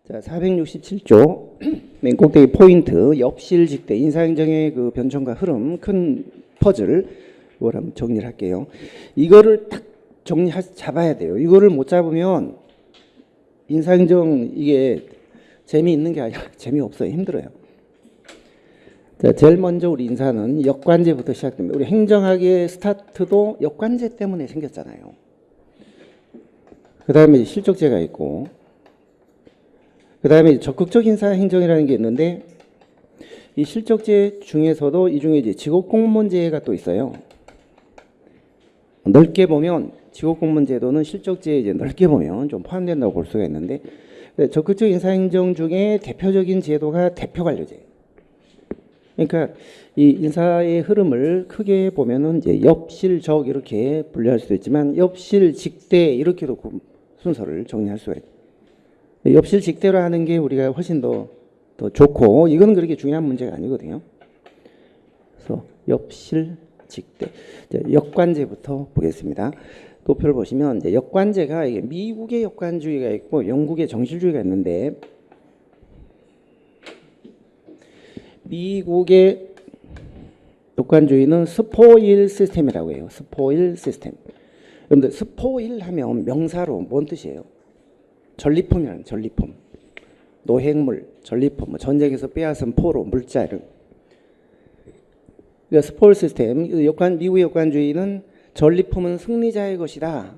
자, 467조 맨 꼭대기 포인트 엽실직대 인사행정의 그 변천과 흐름 큰 퍼즐 이걸 한번 정리를 할게요. 이거를 딱 잡아야 돼요. 이거를 못 잡으면 인사행정 이게 재미있는 게 아니라 재미없어요. 힘들어요. 자, 제일 먼저 우리 인사는 역관제부터 시작됩니다. 우리 행정학의 스타트도 역관제 때문에 생겼잖아요. 그 다음에 실적제가 있고, 그 다음에 적극적 인사행정이라는 게 있는데, 이 실적제 중에서도 이 중에 이제 직업공무원제가 또 있어요. 넓게 보면 직업공무원제도는 실적제에 이제 넓게 보면 좀 포함된다고 볼 수가 있는데, 적극적 인사행정 중에 대표적인 제도가 대표관료제. 그러니까 이 인사의 흐름을 크게 보면은 이제 엽실적 이렇게 분류할 수도 있지만 엽실직대 이렇게도 순서를 정리할 수가 있어요. 엽실직대로 하는 게 우리가 훨씬 더 좋고 이건 그렇게 중요한 문제가 아니거든요. 그래서 엽실직대 역관제부터 보겠습니다. 도표를 보시면 이제 역관제가 이게 미국의 역관주의가 있고 영국의 정실주의가 있는데 미국의 역관주의는 스포일 시스템이라고 해요. 스포일 시스템. 여러분들 스포일 하면 명사로 뭔 뜻이에요? 전리품이라는 전리품. 노획물, 전리품, 뭐 전쟁에서 빼앗은 포로, 물자를. 그러니까 스포일 시스템, 미국의 역관주의는 전리품은 승리자의 것이다.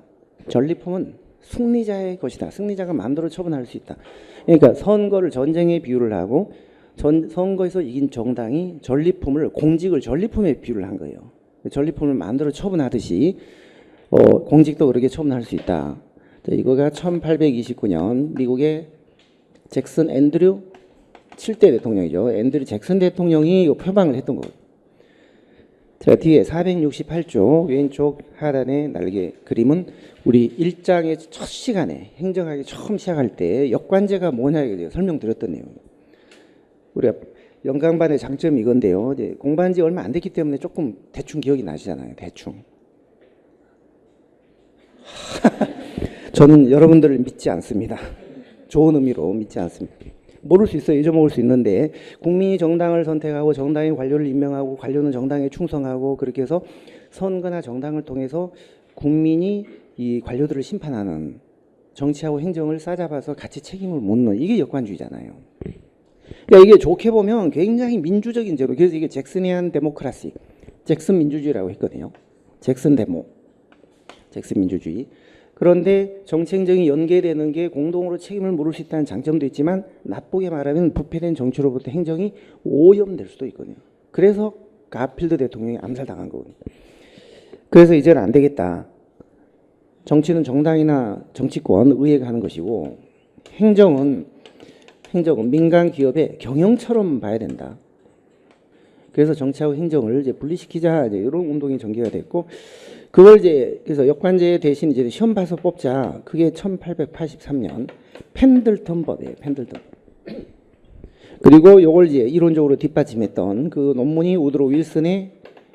전리품은 승리자의 것이다. 승리자가 마음대로 처분할 수 있다. 그러니까 선거를 전쟁에 비유를 하고 선거에서 이긴 정당이 전리품을 공직을 전리품에 비유를 한 거예요. 전리품을 마음대로 처분하듯이 공직도 그렇게 처분할 수 있다. 자, 이거가 1829년 미국의 잭슨 앤드류 7대 대통령이죠. 앤드류 잭슨 대통령이 이 표방을 했던 거예요. 자, 뒤에 468조 왼쪽 하단의 날개 그림은 우리 1장의 첫 시간에 행정학이 처음 시작할 때 역관제가 뭐냐 설명드렸던 내용이에요. 우리가 연강반의 장점이 이건데요. 이제 공부한 지 얼마 안 됐기 때문에 조금 대충 기억이 나시잖아요. 대충. 저는 여러분들을 믿지 않습니다. 좋은 의미로 믿지 않습니다. 모를 수 있어요. 잊어먹을 수 있는데 국민이 정당을 선택하고 정당이 관료를 임명하고 관료는 정당에 충성하고 그렇게 해서 선거나 정당을 통해서 국민이 이 관료들을 심판하는 정치하고 행정을 싸잡아서 같이 책임을 묻는 이게 역관주의잖아요. 그러니까 이게 좋게 보면 굉장히 민주적인 제도. 그래서 이게 잭슨이안 데모크라시, 잭슨 민주주의라고 했거든요. 잭슨 민주주의. 그런데 정치행정이 연계되는 게 공동으로 책임을 물을 수 있다는 장점도 있지만 나쁘게 말하면 부패된 정치로부터 행정이 오염될 수도 있거든요. 그래서 가필드 대통령이 암살당한 거거든요. 그래서 이제는 안 되겠다. 정치는 정당이나 정치권, 의회가 하는 것이고 행정은 민간 기업의 경영처럼 봐야 된다. 그래서 정치하고 행정을 이제 분리시키자 이런 운동이 전개가 됐고 그걸 이제 그래서 역관제 대신 이제 시험 봐서 뽑자. 그게 1883년 펜들턴법이에요. 펜들턴. 그리고 요걸 이제 이론적으로 뒷받침했던 그 논문이 우드로 윌슨의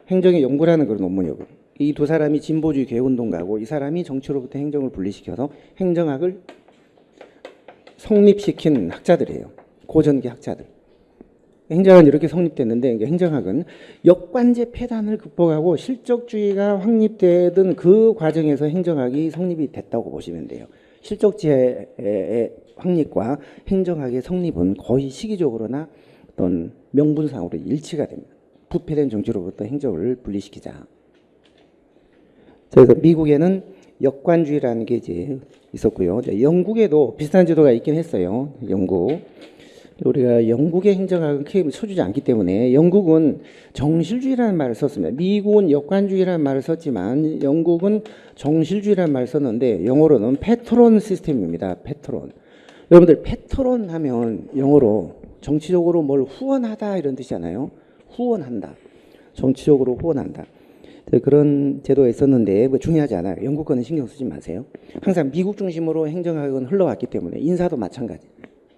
행정의 연구라는 그런 논문이고 이 두 사람이 진보주의 개혁운동가고 이 사람이 정치로부터 행정을 분리시켜서 행정학을 성립시킨 학자들이에요. 고전기 학자들. 행정학은 이렇게 성립됐는데 행정학은 역관제 폐단을 극복하고 실적주의가 확립되던 그 과정에서 행정학이 성립이 됐다고 보시면 돼요. 실적주의의 확립과 행정학의 성립은 거의 시기적으로나 어떤 명분상으로 일치가 됩니다. 부패된 정치로부터 행정을 분리시키자. 그래서 미국에는 역관주의라는 게 이제 있었고요. 영국에도 비슷한 제도가 있긴 했어요. 영국. 우리가 영국의 행정학은 크게 쳐주지 않기 때문에 영국은 정실주의라는 말을 썼습니다. 미국은 역관주의라는 말을 썼지만 영국은 정실주의라는 말을 썼는데 영어로는 패트론 시스템입니다. 패트론. 여러분들 패트론 하면 영어로 정치적으로 뭘 후원하다 이런 뜻이잖아요. 후원한다. 정치적으로 후원한다. 그런 제도가 있었는데 뭐 중요하지 않아요. 영국 거는 신경 쓰지 마세요. 항상 미국 중심으로 행정학은 흘러왔기 때문에 인사도 마찬가지.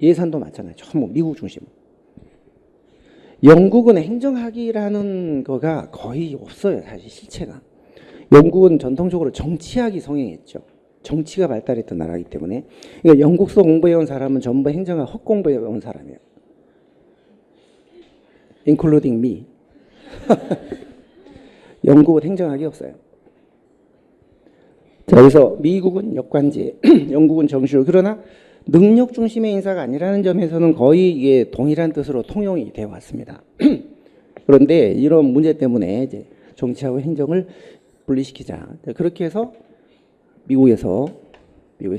예산도 마찬가지. 전부 미국 중심으로. 영국은 행정학이라는 거가 거의 없어요. 사실 실체가. 영국은 전통적으로 정치학이 성행했죠. 정치가 발달했던 나라이기 때문에. 그러니까 영국서 공부해온 사람은 전부 행정학 헛공부해온 사람이에요. including me. 영국은 행정학이 없어요. 자, 그래서 미국은 역관제, 영국은 정시로. 그러나 능력 중심의 인사가 아니라는 점에서는 거의 이게 동일한 뜻으로 통용이 되어 왔습니다. 그런데 이런 문제 때문에 이제 정치하고 행정을 분리시키자. 그렇게 해서 미국의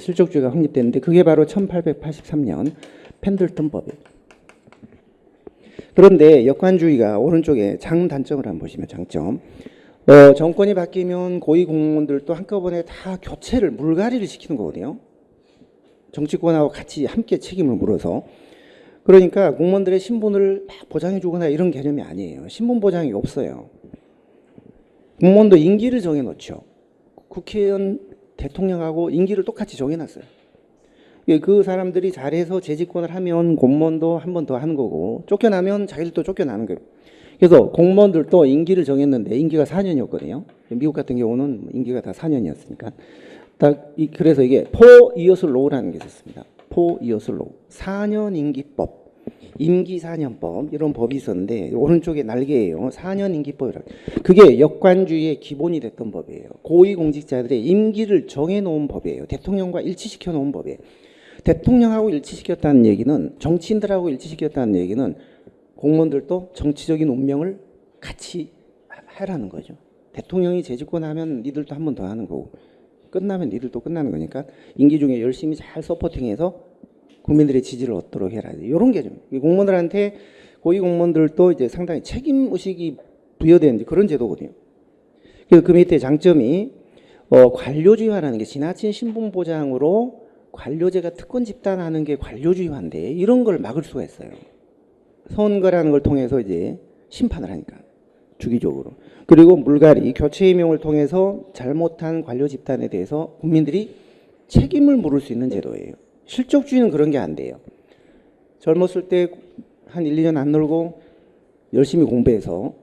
실적주의가 확립됐는데 그게 바로 1883년 펜들턴 법이에요. 그런데 역관주의가 오른쪽에 장단점을 한번 보시면 장점. 정권이 바뀌면 고위 공무원들도 한꺼번에 다 교체를 물갈이를 시키는 거거든요. 정치권하고 같이 함께 책임을 물어서. 그러니까 공무원들의 신분을 막 보장해 주거나 이런 개념이 아니에요. 신분 보장이 없어요. 공무원도 임기를 정해 놓죠. 국회의원, 대통령하고 임기를 똑같이 정해놨어요. 그 사람들이 잘해서 재집권을 하면 공무원도 한 번 더 하는 거고, 쫓겨나면 자기들도 쫓겨나는 거예요. 그래서 공무원들도 임기를 정했는데 임기가 4년이었거든요. 미국 같은 경우는 임기가 다 4년이었으니까. 그래서 이게 4years law라는 게 있었습니다. 4years law. 4년 임기법. 임기 4년법. 이런 법이 있었는데 오른쪽에 날개예요. 4년 임기법이라고. 그게 역관주의의 기본이 됐던 법이에요. 고위공직자들의 임기를 정해놓은 법이에요. 대통령과 일치시켜 놓은 법이에요. 대통령하고 일치시켰다는 얘기는, 정치인들하고 일치시켰다는 얘기는 공무원들도 정치적인 운명을 같이 하라는 거죠. 대통령이 재집권하면 니들도 한 번 더 하는 거고, 끝나면 니들도 끝나는 거니까 임기 중에 열심히 잘 서포팅해서 국민들의 지지를 얻도록 해라. 이런 개념. 공무원들한테, 고위 공무원들도 이제 상당히 책임 의식이 부여된 그런 제도거든요. 그래서 그 밑에 장점이 관료주의화라는 게, 지나친 신분 보장으로 관료제가 특권 집단하는 게 관료주의화인데 이런 걸 막을 수가 있어요. 선거라는 걸 통해서 이제 심판을 하니까 주기적으로. 그리고 물갈이, 교체 임용을 통해서 잘못한 관료 집단에 대해서 국민들이 책임을 물을 수 있는 제도예요. 실적주의는 그런 게 안 돼요. 젊었을 때 한 1, 2년 안 놀고 열심히 공부해서,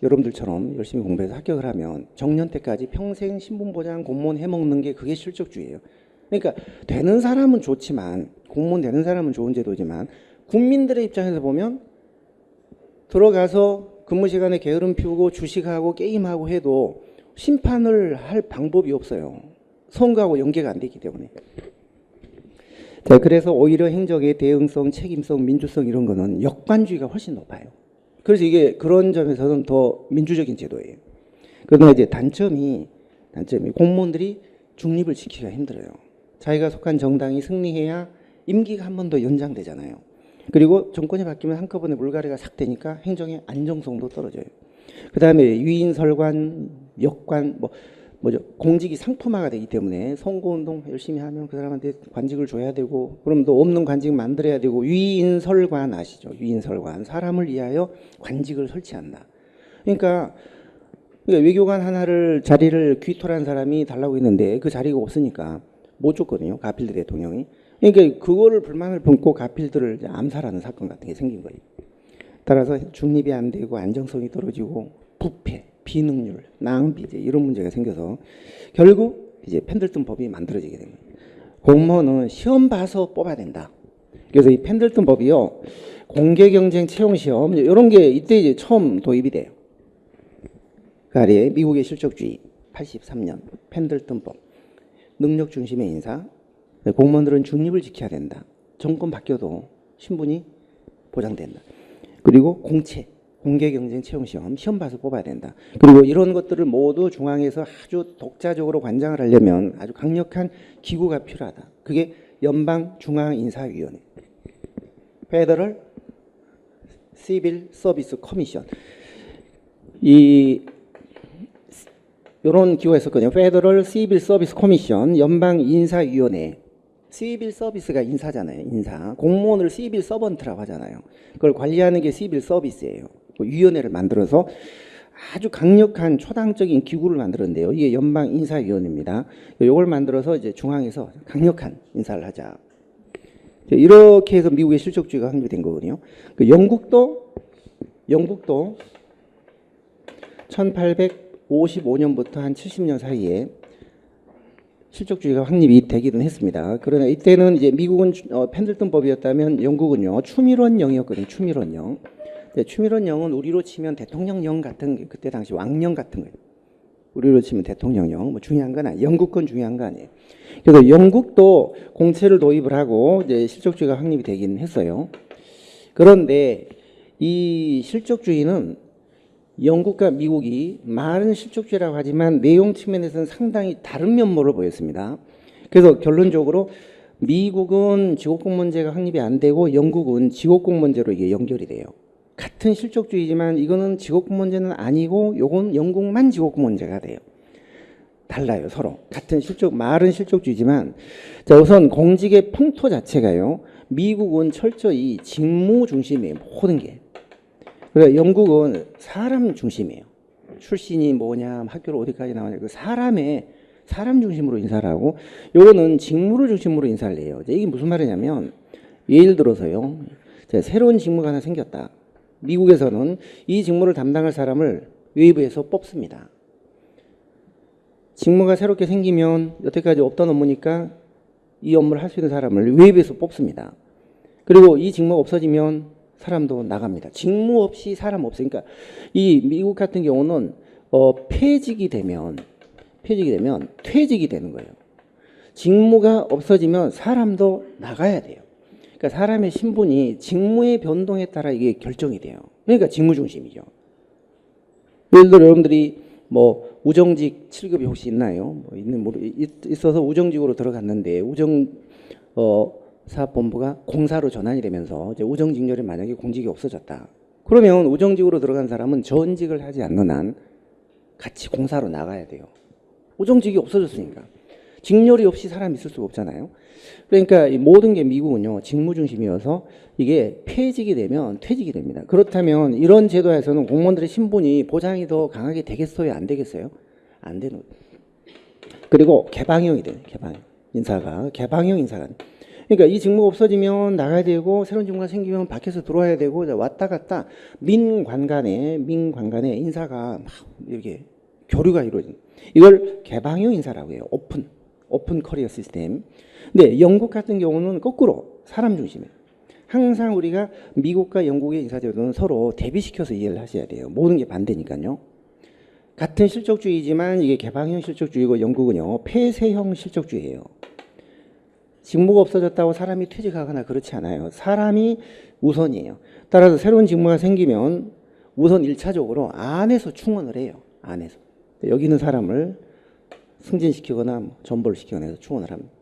여러분들처럼 열심히 공부해서 합격을 하면 정년 때까지 평생 신분보장 공무원 해먹는 게 그게 실적주의예요. 그러니까 되는 사람은 좋지만, 공무원 되는 사람은 좋은 제도지만 국민들의 입장에서 보면 들어가서 근무 시간에 게으름 피우고 주식하고 게임하고 해도 심판을 할 방법이 없어요. 선거하고 연계가 안 되기 때문에. 자, 그래서 오히려 행정의 대응성, 책임성, 민주성 이런 거는 역관주의가 훨씬 높아요. 그래서 이게 그런 점에서는 더 민주적인 제도예요. 그러나 이제 단점이 공무원들이 중립을 지키기가 힘들어요. 자기가 속한 정당이 승리해야 임기가 한 번 더 연장되잖아요. 그리고 정권이 바뀌면 한꺼번에 물갈이가 싹 되니까 행정의 안정성도 떨어져요. 그 다음에 위인설관, 역관, 공직이 상품화가 되기 때문에 선거운동 열심히 하면 그 사람한테 관직을 줘야 되고, 그럼 또 없는 관직 만들어야 되고, 위인설관 아시죠? 위인설관. 사람을 위하여 관직을 설치한다. 그러니까 외교관 하나를, 자리를 귀토란 사람이 달라고 했는데 그 자리가 없으니까 못 줬거든요. 가필드 대통령이. 그러니까 그거를 불만을 품고 가필드를 암살하는 사건 같은 게 생긴 거예요. 따라서 중립이 안 되고 안정성이 떨어지고 부패, 비능률, 낭비 이런 문제가 생겨서 결국 이제 펜들턴 법이 만들어지게 된 거예요. 공무원은 시험 봐서 뽑아야 된다. 그래서 이 펜들턴 법이요, 공개경쟁 채용시험 이런 게 이때 이제 처음 도입이 돼요. 그 아래에 미국의 실적주의 83년 펜들턴법, 능력 중심의 인사, 공무원들은 중립을 지켜야 된다. 정권 바뀌어도 신분이 보장된다. 그리고 공개경쟁 채용시험, 시험 봐서 뽑아야 된다. 그리고 이런 것들을 모두 중앙에서 아주 독자적으로 관장을 하려면 아주 강력한 기구가 필요하다. 그게 연방중앙인사위원회, Federal Civil Service Commission. 이런 기구가 있었거든요. Federal Civil Service Commission, 연방인사위원회. 시빌 서비스가 인사잖아요. 인사. 공무원을 시빌 서번트라고 하잖아요. 그걸 관리하는 게 시빌 서비스예요. 위원회를 만들어서 아주 강력한 초당적인 기구를 만들었는데요. 이게 연방인사위원회입니다. 이걸 만들어서 이제 중앙에서 강력한 인사를 하자. 이렇게 해서 미국의 실적주의가 확립된 거거든요. 영국도 1855년부터 한 70년 사이에 실족주의가 확립이 되기는 했습니다. 그러나 이때는 이제 미국은 펜들턴법이었다면 영국은요 추밀원령이었거든요. 추밀원령. 추밀원령은 우리로 치면 대통령령 같은 그때 당시 왕령 같은 거예요. 우리로 치면 대통령령 뭐 중요한 건 아니에요. 영국 건 중요한 거 아니에요. 그래서 영국도 공채를 도입을 하고 이제 실족주의가 확립이 되긴 했어요. 그런데 이 실족주의는 영국과 미국이 말은 실족주의라고 하지만 내용 측면에서는 상당히 다른 면모를 보였습니다. 그래서 결론적으로 미국은 지옥공무원제가 확립이 안 되고 영국은 지옥공무원제로 이게 연결이 돼요. 같은 실족주의지만 이거는 지옥공무원제는 아니고 요건 영국만 지옥공무원제가 돼요. 달라요 서로. 같은 말은 실족주의지만 자 우선 공직의 풍토 자체가요. 미국은 철저히 직무 중심이에요. 모든 게. 그래서 영국은 사람 중심이에요. 출신이 뭐냐, 학교를 어디까지 나오냐, 그 사람 중심으로 인사를 하고, 요거는 직무를 중심으로 인사를 해요. 이게 무슨 말이냐면, 예를 들어서요, 새로운 직무가 하나 생겼다. 미국에서는 이 직무를 담당할 사람을 외부에서 뽑습니다. 직무가 새롭게 생기면 여태까지 없던 업무니까 이 업무를 할 수 있는 사람을 외부에서 뽑습니다. 그리고 이 직무가 없어지면 사람도 나갑니다. 직무 없이 사람 없으니까 이 미국 같은 경우는 폐직이 되면 퇴직이 되는 거예요. 직무가 없어지면 사람도 나가야 돼요. 그러니까 사람의 신분이 직무의 변동에 따라 이게 결정이 돼요. 그러니까 직무 중심이죠. 예를 들어 여러분들이 뭐 우정직 7급이 혹시 있나요? 있어서 우정직으로 들어갔는데 사업본부가 공사로 전환이 되면서 이제 우정직렬이 만약에 공직이 없어졌다. 그러면 우정직으로 들어간 사람은 전직을 하지 않는 한 같이 공사로 나가야 돼요. 우정직이 없어졌으니까. 직렬이 없이 사람이 있을 수가 없잖아요. 그러니까 모든 게 미국은요 직무 중심이어서 이게 폐직이 되면 퇴직이 됩니다. 그렇다면 이런 제도에서는 공무원들의 신분이 보장이 더 강하게 되겠어요? 안 되겠어요? 안 되는 거예요. 그리고 개방형이 돼요. 개방형 인사가. 그러니까 이 직무가 없어지면 나가야 되고 새로운 직무가 생기면 밖에서 들어와야 되고 왔다 갔다 민관 간에 인사가 막 이렇게 교류가 이루어진 이걸 개방형 인사라고 해요. 오픈 커리어 시스템. 근데 영국 같은 경우는 거꾸로 사람 중심이에요. 항상 우리가 미국과 영국의 인사제도는 서로 대비시켜서 이해를 하셔야 돼요. 모든 게 반대니까요. 같은 실족주의지만 이게 개방형 실족주의고 영국은요 폐쇄형 실족주의예요. 직무가 없어졌다고 사람이 퇴직하거나 그렇지 않아요. 사람이 우선이에요. 따라서 새로운 직무가 생기면 우선 1차적으로 안에서 충원을 해요. 안에서. 여기 있는 사람을 승진시키거나 전보를 시키거나 해서 충원을 합니다.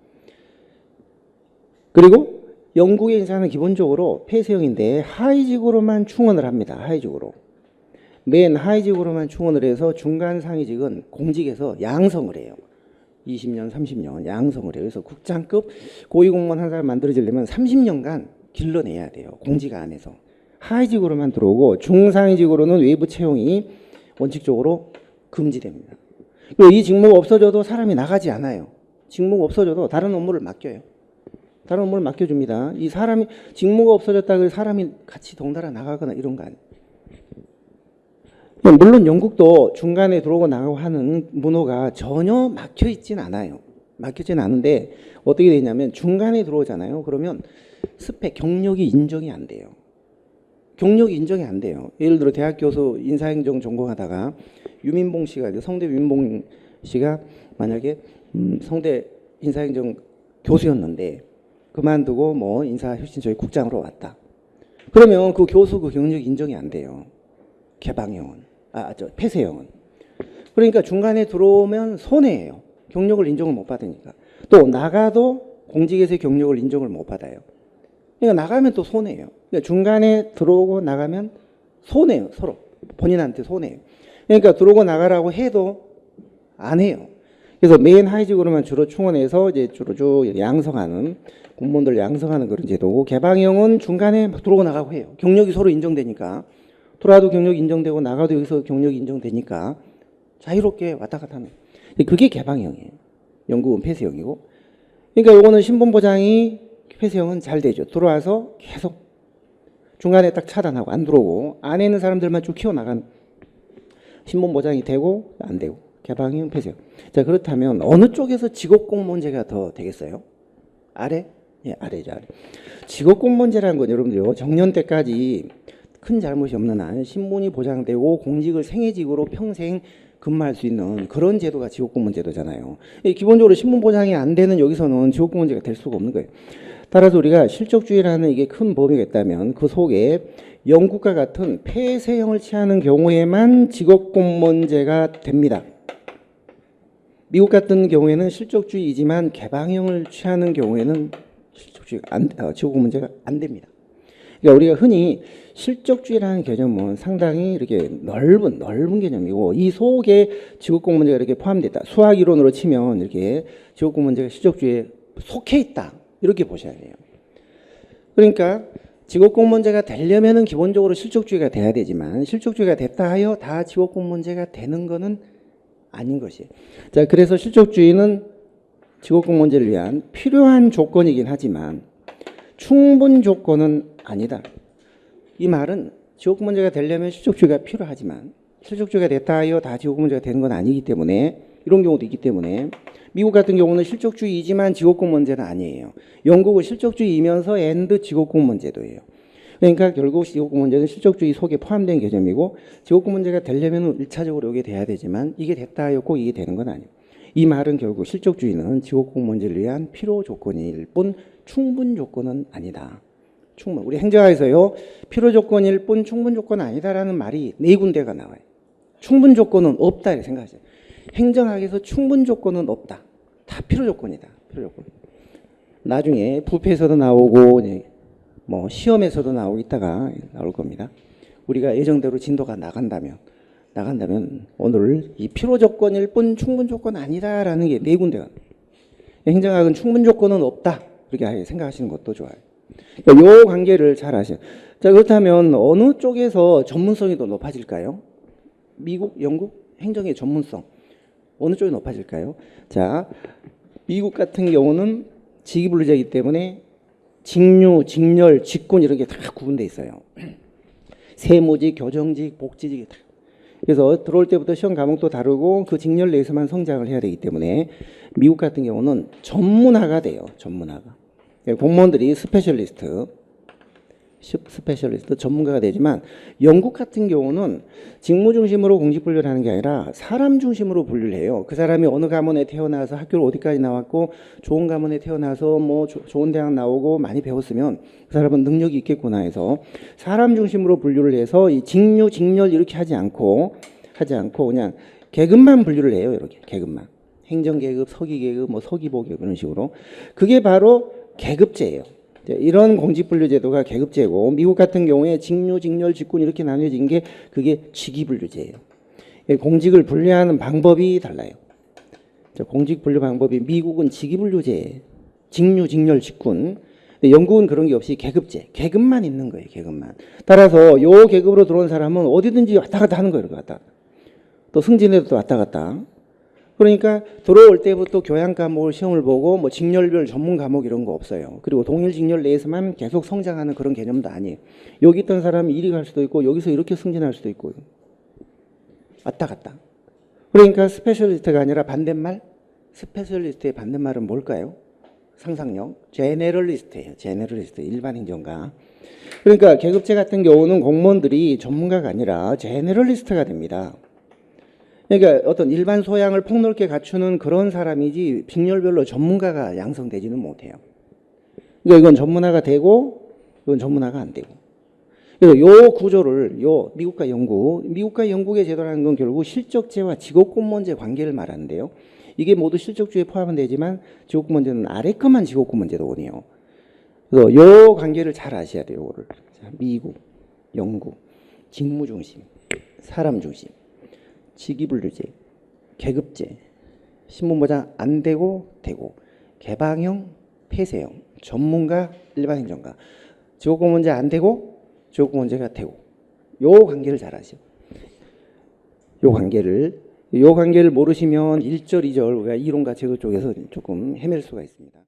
그리고 영국의 인사는 기본적으로 폐쇄형인데 하위직으로만 충원을 합니다. 하위직으로. 맨 하위직으로만 충원을 해서 중간 상위직은 공직에서 양성을 해요. 20년, 30년 양성을 해요. 그래서 국장급 고위공무원 한 사람 만들어지려면 30년간 길러내야 돼요. 공직 안에서. 하위직으로만 들어오고 중상위직으로는 외부 채용이 원칙적으로 금지됩니다. 그리고 이 직무가 없어져도 사람이 나가지 않아요. 직무가 없어져도 다른 업무를 맡겨요. 다른 업무를 맡겨줍니다. 이 사람이 직무가 없어졌다 그래서 사람이 같이 덩달아 나가거나 이런 거 아니에요. 물론 영국도 중간에 들어오고 나가고 하는 문호가 전혀 막혀 있진 않아요. 막혀있진 않은데 어떻게 되냐면 중간에 들어오잖아요. 그러면 스펙, 경력이 인정이 안 돼요. 경력이 인정이 안 돼요. 예를 들어 대학 교수 인사행정 전공하다가 유민봉 씨가 성대 유민봉 씨가 만약에 성대 인사행정 교수였는데 그만두고 뭐 인사혁신처의 국장으로 왔다. 그러면 그 교수 그 경력이 인정이 안 돼요. 개방형은. 폐쇄형은. 그러니까 중간에 들어오면 손해예요. 경력을 인정을 못 받으니까. 또 나가도 공직에서의 경력을 인정을 못 받아요. 그러니까 나가면 또 손해예요. 그러니까 중간에 들어오고 나가면 손해예요. 서로. 본인한테 손해예요. 그러니까 들어오고 나가라고 해도 안 해요. 그래서 메인 하이직으로만 주로 충원해서 이제 주로 쭉 양성하는 공무원들 양성하는 그런 제도고 개방형은 중간에 막 들어오고 나가고 해요. 경력이 서로 인정되니까. 들어와도 경력이 인정되고 나가도 여기서 경력이 인정되니까 자유롭게 왔다 갔다 하는. 그게 개방형이에요. 영국은 폐쇄형이고. 그러니까 요거는 신분보장이 폐쇄형은 잘 되죠. 들어와서 계속 중간에 딱 차단하고 안 들어오고 안에 있는 사람들만 쭉 키워나가는 신분보장이 되고 안 되고. 개방형 폐쇄형. 자, 그렇다면 어느 쪽에서 직업공무원제가 더 되겠어요? 아래? 예, 아래죠, 아래. 직업공무원제라는 건 여러분들요, 정년 때까지 큰 잘못이 없는 한 신분이 보장되고 공직을 생애직으로 평생 근무할 수 있는 그런 제도가 직업공무원제도잖아요. 기본적으로 신분 보장이 안 되는 여기서는 직업공무원제가 될 수가 없는 거예요. 따라서 우리가 실적주의라는 이게 큰 범위가 있다면 그 속에 영국과 같은 폐쇄형을 취하는 경우에만 직업공무원제가 됩니다. 미국 같은 경우에는 실적주의이지만 개방형을 취하는 경우에는 직업공무원제가 안 됩니다. 그러니까 우리가 흔히 실적주의라는 개념은 상당히 이렇게 넓은 개념이고 이 속에 직업공무원제가 이렇게 포함되어 있다. 수학 이론으로 치면 이렇게 직업공무원제가 실적주의에 속해 있다. 이렇게 보셔야 돼요. 그러니까 직업공무원제가 되려면은 기본적으로 실적주의가 돼야 되지만 실적주의가 됐다 하여 다 직업공무원제가 되는 것은 아닌 것이에요. 자, 그래서 실적주의는 직업공무원제를 위한 필요한 조건이긴 하지만 충분 조건은 아니다. 이 말은 직업공무원제가 되려면 실적주의가 필요하지만 실적주의가 됐다 하여 다 직업공무원제가 되는 건 아니기 때문에 이런 경우도 있기 때문에 미국 같은 경우는 실적주의이지만 직업공무원제는 아니에요. 영국은 실적주의이면서 앤드 직업공무원제도예요. 그러니까 결국 직업공무원제는 실적주의 속에 포함된 개념이고 직업공무원제가 되려면 1차적으로 이게 돼야 되지만 이게 됐다 하여 꼭 이게 되는 건 아니에요. 이 말은 결국 실적주의는 직업공무원제를 위한 필요 조건일 뿐 충분 조건은 아니다. 우리 행정학에서요, 필요 조건일 뿐 충분 조건은 아니다라는 말이 4군데가 나와요. 충분 조건은 없다 이렇게 생각하세요. 행정학에서 충분 조건은 없다. 다 필요 조건이다. 필요 조건. 나중에 부패에서도 나오고 뭐 시험에서도 나오고 있다가 나올 겁니다. 우리가 예정대로 진도가 나간다면 오늘 이 필요 조건일 뿐 충분 조건 아니다라는 게 4군데가. 행정학은 충분 조건은 없다. 그렇게 생각하시는 것도 좋아요. 이 관계를 잘 아셔요. 자, 그렇다면 어느 쪽에서 전문성이 더 높아질까요? 미국, 영국 행정의 전문성 어느 쪽이 높아질까요? 자, 미국 같은 경우는 직위분류제이기 때문에 직류, 직렬, 직군 이런 게 다 구분돼 있어요. 세무직, 교정직, 복지직 다. 그래서 들어올 때부터 시험 과목도 다르고 그 직렬 내에서만 성장을 해야 되기 때문에 미국 같은 경우는 전문화가 돼요. 전문화가. 공무원들이 스페셜리스트 전문가가 되지만 영국 같은 경우는 직무 중심으로 공직 분류를 하는 게 아니라 사람 중심으로 분류를 해요. 그 사람이 어느 가문에 태어나서 학교를 어디까지 나왔고 좋은 가문에 태어나서 뭐 좋은 대학 나오고 많이 배웠으면 그 사람은 능력이 있겠구나 해서 사람 중심으로 분류를 해서 이 직류, 직렬 이렇게 하지 않고 그냥 계급만 분류를 해요. 이렇게 계급만. 행정계급, 서기계급, 뭐 서기보계급 이런 식으로. 그게 바로 계급제예요. 이런 공직분류제도가 계급제고 미국 같은 경우에 직류, 직렬, 직군 이렇게 나뉘어진 게 그게 직위분류제예요. 공직을 분류하는 방법이 달라요. 공직분류 방법이 미국은 직위분류제, 직류, 직렬, 직군. 영국은 그런 게 없이 계급제, 계급만 있는 거예요. 계급만. 따라서 요 계급으로 들어온 사람은 어디든지 왔다 갔다 하는 거예요. 이렇게 왔다. 또 승진해도 또 왔다 갔다. 그러니까 들어올 때부터 교양 과목을 시험을 보고 뭐 직렬별 전문 과목 이런 거 없어요. 그리고 동일 직렬 내에서만 계속 성장하는 그런 개념도 아니에요. 여기 있던 사람이 이리 갈 수도 있고 여기서 이렇게 승진할 수도 있고 왔다 갔다. 그러니까 스페셜리스트가 아니라 반대말, 스페셜리스트의 반대말은 뭘까요? 상상력, 제네럴리스트예요. 제네럴리스트, 일반 행정가. 그러니까 계급제 같은 경우는 공무원들이 전문가가 아니라 제네럴리스트가 됩니다. 그러니까 어떤 일반 소양을 폭넓게 갖추는 그런 사람이지 직렬별로 전문가가 양성되지는 못해요. 그러니까 이건 전문화가 되고 이건 전문화가 안 되고. 그래서 요 구조를 미국과 영국의 제도라는 건 결국 실적제와 직업공무원제 관계를 말하는데요. 이게 모두 실적주에 포함은 되지만 직업공무원제는 아래 것만 직업공무원제도원이에요. 그래서 요 관계를 잘 아셔야 돼요. 요거를. 미국, 영국, 직무중심, 사람중심. 직위분류제, 계급제, 신분보장 안 되고 개방형, 폐쇄형, 전문가, 일반 행정가, 직업공무원제 안 되고 직업공무원제가 되고 요 관계를 잘 아셔. 요 관계를 모르시면 1절, 2절 우리가 이론과 제도 쪽에서 조금 헤맬 수가 있습니다.